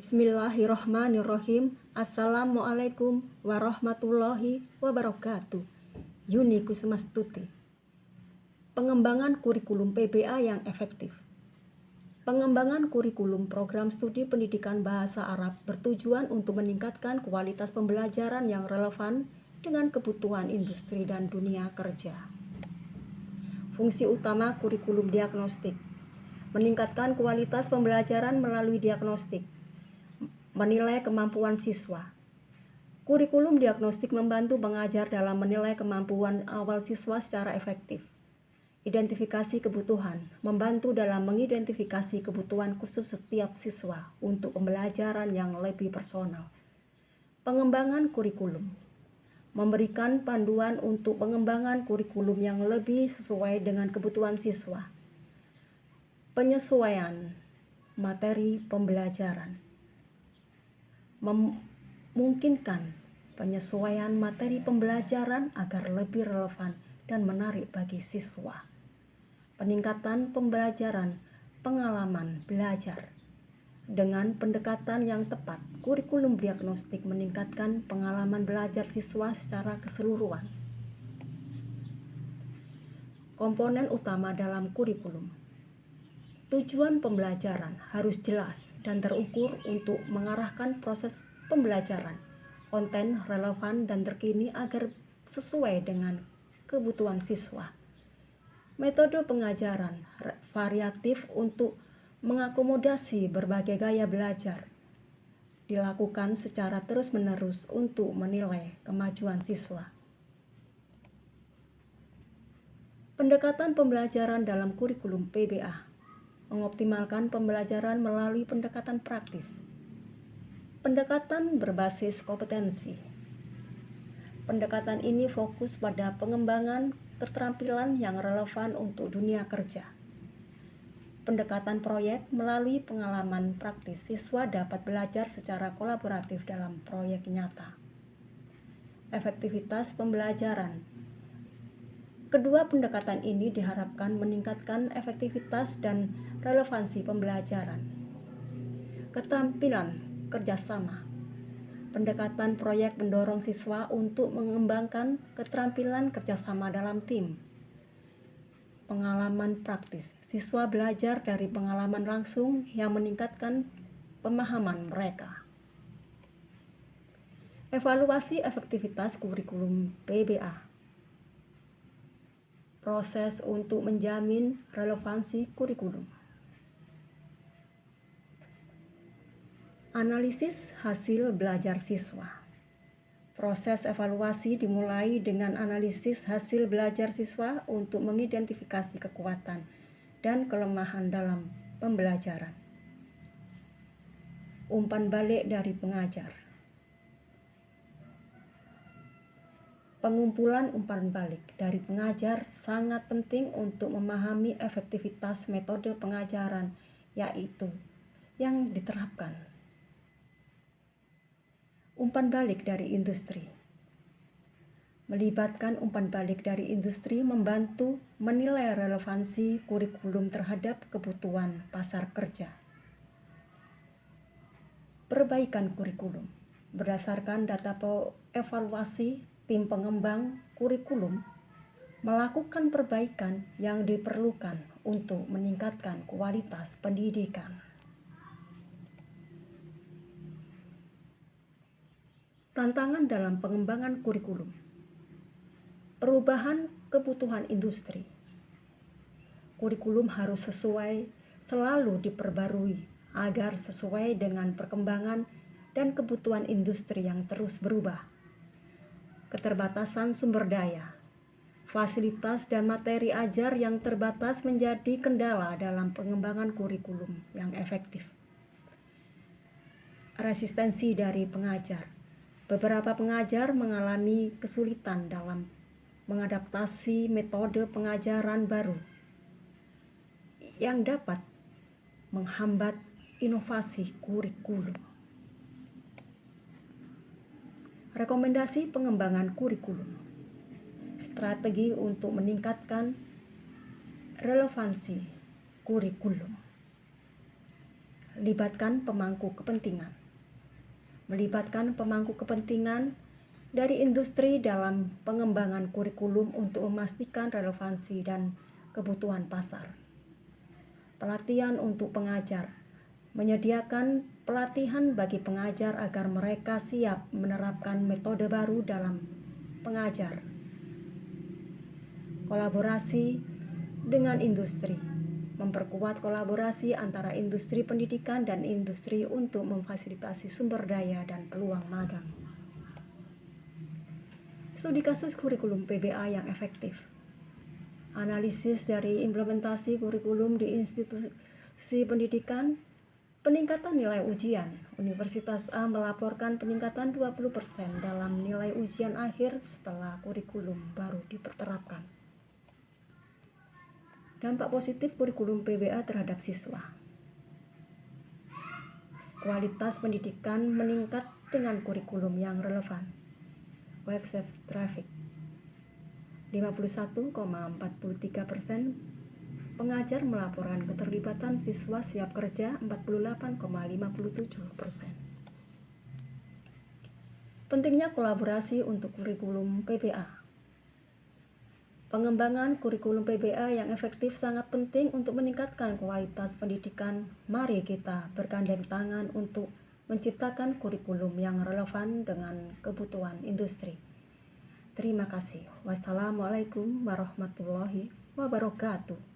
Bismillahirrohmanirrohim. Assalamualaikum warahmatullahi wabarakatuh. Yuni Kusmastuti. Pengembangan kurikulum PBA yang efektif. Pengembangan kurikulum program studi pendidikan bahasa Arab bertujuan untuk meningkatkan kualitas pembelajaran yang relevan dengan kebutuhan industri dan dunia kerja. Fungsi utama kurikulum diagnostik: meningkatkan kualitas pembelajaran melalui diagnostik. Menilai kemampuan siswa. Kurikulum diagnostik membantu pengajar dalam menilai kemampuan awal siswa secara efektif. Identifikasi kebutuhan, membantu dalam mengidentifikasi kebutuhan khusus setiap siswa untuk pembelajaran yang lebih personal. Pengembangan kurikulum, memberikan panduan untuk pengembangan kurikulum yang lebih sesuai dengan kebutuhan siswa. Penyesuaian materi pembelajaran, memungkinkan penyesuaian materi pembelajaran agar lebih relevan dan menarik bagi siswa. Peningkatan pembelajaran pengalaman belajar. Dengan pendekatan yang tepat, kurikulum diagnostik meningkatkan pengalaman belajar siswa secara keseluruhan. Komponen utama dalam kurikulum. Tujuan pembelajaran harus jelas dan terukur untuk mengarahkan proses pembelajaran, konten relevan dan terkini agar sesuai dengan kebutuhan siswa. Metode pengajaran variatif untuk mengakomodasi berbagai gaya belajar dilakukan secara terus-menerus untuk menilai kemajuan siswa. Pendekatan pembelajaran dalam kurikulum PBA. Mengoptimalkan pembelajaran melalui pendekatan praktis. Pendekatan berbasis kompetensi. Pendekatan ini fokus pada pengembangan keterampilan yang relevan untuk dunia kerja. Pendekatan proyek melalui pengalaman praktis, siswa dapat belajar secara kolaboratif dalam proyek nyata. Efektivitas pembelajaran. Kedua pendekatan ini diharapkan meningkatkan efektivitas dan relevansi pembelajaran. Keterampilan kerjasama. Pendekatan proyek mendorong siswa untuk mengembangkan keterampilan kerjasama dalam tim. Pengalaman praktis. Siswa belajar dari pengalaman langsung yang meningkatkan pemahaman mereka. Evaluasi efektivitas kurikulum PBA. Proses untuk menjamin relevansi kurikulum. Analisis hasil belajar siswa. Proses evaluasi dimulai dengan analisis hasil belajar siswa untuk mengidentifikasi kekuatan dan kelemahan dalam pembelajaran. Umpan balik dari pengajar. Pengumpulan umpan balik dari pengajar sangat penting untuk memahami efektivitas metode pengajaran yaitu yang diterapkan. Umpan balik dari industri. Melibatkan umpan balik dari industri membantu menilai relevansi kurikulum terhadap kebutuhan pasar kerja. Perbaikan kurikulum. Berdasarkan data evaluasi, tim pengembang kurikulum melakukan perbaikan yang diperlukan untuk meningkatkan kualitas pendidikan. Tantangan dalam pengembangan kurikulum. Perubahan kebutuhan industri. Kurikulum harus selalu diperbarui agar sesuai dengan perkembangan dan kebutuhan industri yang terus berubah. Keterbatasan sumber daya, fasilitas dan materi ajar yang terbatas menjadi kendala dalam pengembangan kurikulum yang efektif. Resistensi dari pengajar. Beberapa pengajar mengalami kesulitan dalam mengadaptasi metode pengajaran baru yang dapat menghambat inovasi kurikulum. Rekomendasi pengembangan kurikulum. Strategi untuk meningkatkan relevansi kurikulum. Libatkan pemangku kepentingan. Melibatkan pemangku kepentingan dari industri dalam pengembangan kurikulum untuk memastikan relevansi dan kebutuhan pasar. Pelatihan untuk pengajar. Menyediakan pelatihan bagi pengajar agar mereka siap menerapkan metode baru dalam pengajar. Kolaborasi dengan industri. Memperkuat kolaborasi antara industri pendidikan dan industri untuk memfasilitasi sumber daya dan peluang magang. Studi kasus kurikulum PBA yang efektif. Analisis dari implementasi kurikulum di institusi pendidikan. Peningkatan nilai ujian. Universitas A melaporkan peningkatan 20% dalam nilai ujian akhir setelah kurikulum baru diterapkan. Dampak positif kurikulum PBA terhadap siswa. Kualitas pendidikan meningkat dengan kurikulum yang relevan. Website traffic 51,43%. Pengajar melaporkan keterlibatan siswa siap kerja 48,57%. Pentingnya kolaborasi untuk kurikulum PBA. Pengembangan kurikulum PBA yang efektif sangat penting untuk meningkatkan kualitas pendidikan. Mari kita bergandeng tangan untuk menciptakan kurikulum yang relevan dengan kebutuhan industri. Terima kasih. Wassalamualaikum warahmatullahi wabarakatuh.